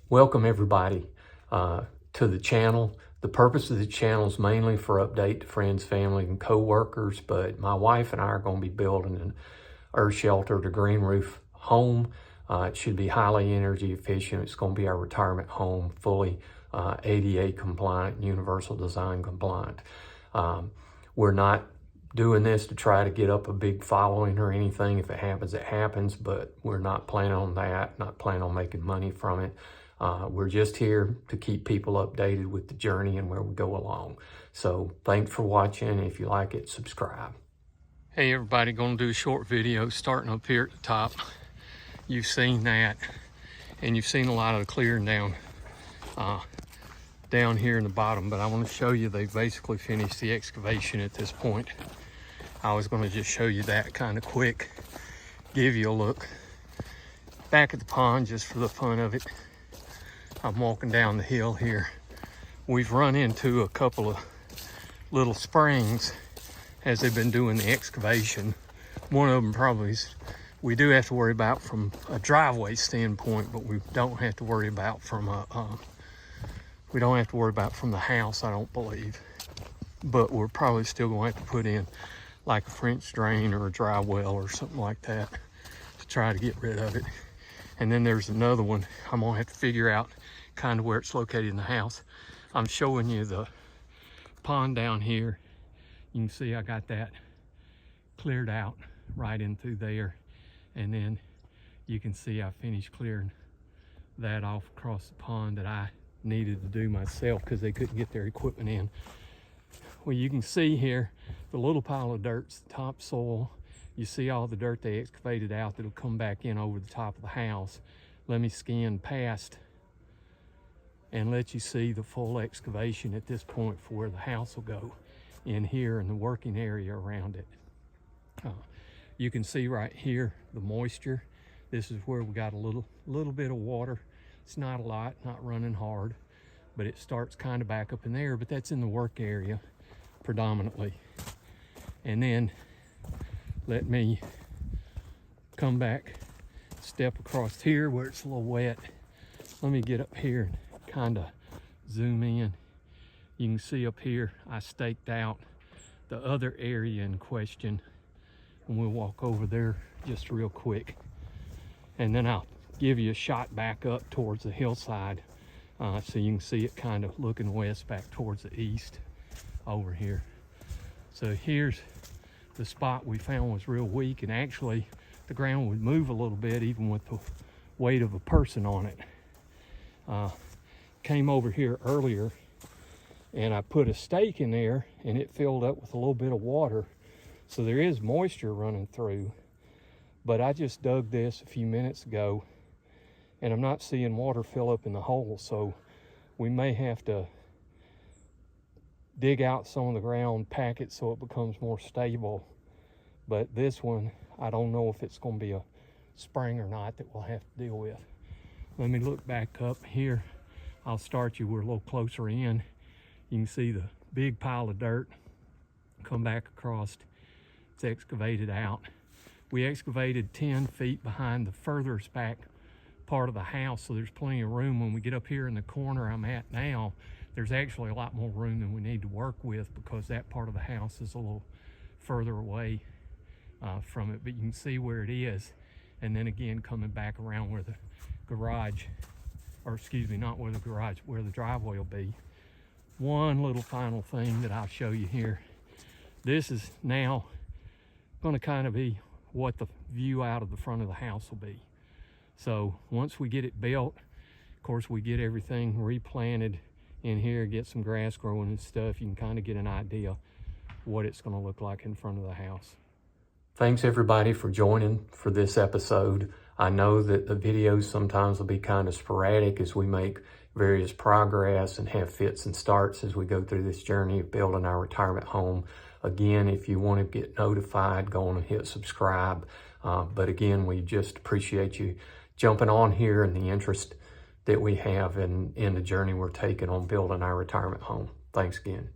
Welcome everybody to the channel. The purpose of the channel is mainly for update to friends, family, and co-workers, but my wife and I are going to be building an earth sheltered or green roof home. It should be highly energy efficient. It's going to be our retirement home, fully ADA compliant, universal design compliant. We're not doing this to try to get up a big following or anything. If it happens, it happens, but we're not planning on that, not planning on making money from it. We're just here to keep people updated with the journey and where we go along. So thanks for watching. If you like it, subscribe. Hey everybody, gonna do a short video starting up here at the top. You've seen that, and you've seen a lot of the clearing down here in the bottom, but I want to show you they've basically finished the excavation at this point. I was going to just show you that kind of quick, give you a look back at the pond just for the fun of it. I'm walking down the hill here. We've run into a couple of little springs as they've been doing the excavation. One of them probably is, we do have to worry about from a driveway standpoint, but we don't have to worry about from from the house, I don't believe. But we're probably still going to have to put in like a French drain or a dry well or something like that to try to get rid of it. And then there's another one I'm gonna have to figure out kind of where it's located in the house. I'm showing you the pond down here. You can see I got that cleared out right in through there. And then you can see I finished clearing that off across the pond that I needed to do myself because they couldn't get their equipment in. Well, you can see here the little pile of dirt's the topsoil. You see all the dirt they excavated out that'll come back in over the top of the house. Let me scan past and let you see the full excavation at this point for where the house will go in here and the working area around it. You can see right here the moisture. This is where we got a little bit of water. It's not a lot, not running hard, but it starts kind of back up in there, but that's in the work area predominantly. And then let me come back, step across here where it's a little wet. Let me get up here and kind of zoom in. You can see up here, I staked out the other area in question, and we'll walk over there just real quick. And then I'll give you a shot back up towards the hillside so you can see it kind of looking west back towards the east over here. So here's the spot we found was real weak, and actually the ground would move a little bit even with the weight of a person on it. Came over here earlier and I put a stake in there and it filled up with a little bit of water, so there is moisture running through. But I just dug this a few minutes ago and I'm not seeing water fill up in the hole, so we may have to dig out some of the ground, pack it so it becomes more stable. But this one, I don't know if it's going to be a spring or not that we'll have to deal with. Let me look back up here. I'll start you, we're a little closer in. You can see the big pile of dirt come back across. It's excavated out. We excavated 10 feet behind the furthest back part of the house, so there's plenty of room. When we get up here in the corner I'm at now, there's actually a lot more room than we need to work with because that part of the house is a little further away from it, but you can see where it is. And then again, coming back around where the garage, or excuse me, not where the garage, where the driveway will be. One little final thing that I'll show you here. This is now going to kind of be what the view out of the front of the house will be. So once we get it built, of course we get everything replanted in here, get some grass growing and stuff, you can kind of get an idea what it's going to look like in front of the house. Thanks everybody for joining for this episode. I know that the videos sometimes will be kind of sporadic as we make various progress and have fits and starts as we go through this journey of building our retirement home. Again, if you want to get notified, go on and hit subscribe. But again, we just appreciate you jumping on here and the interest that we have in the journey we're taking on building our retirement home. Thanks again.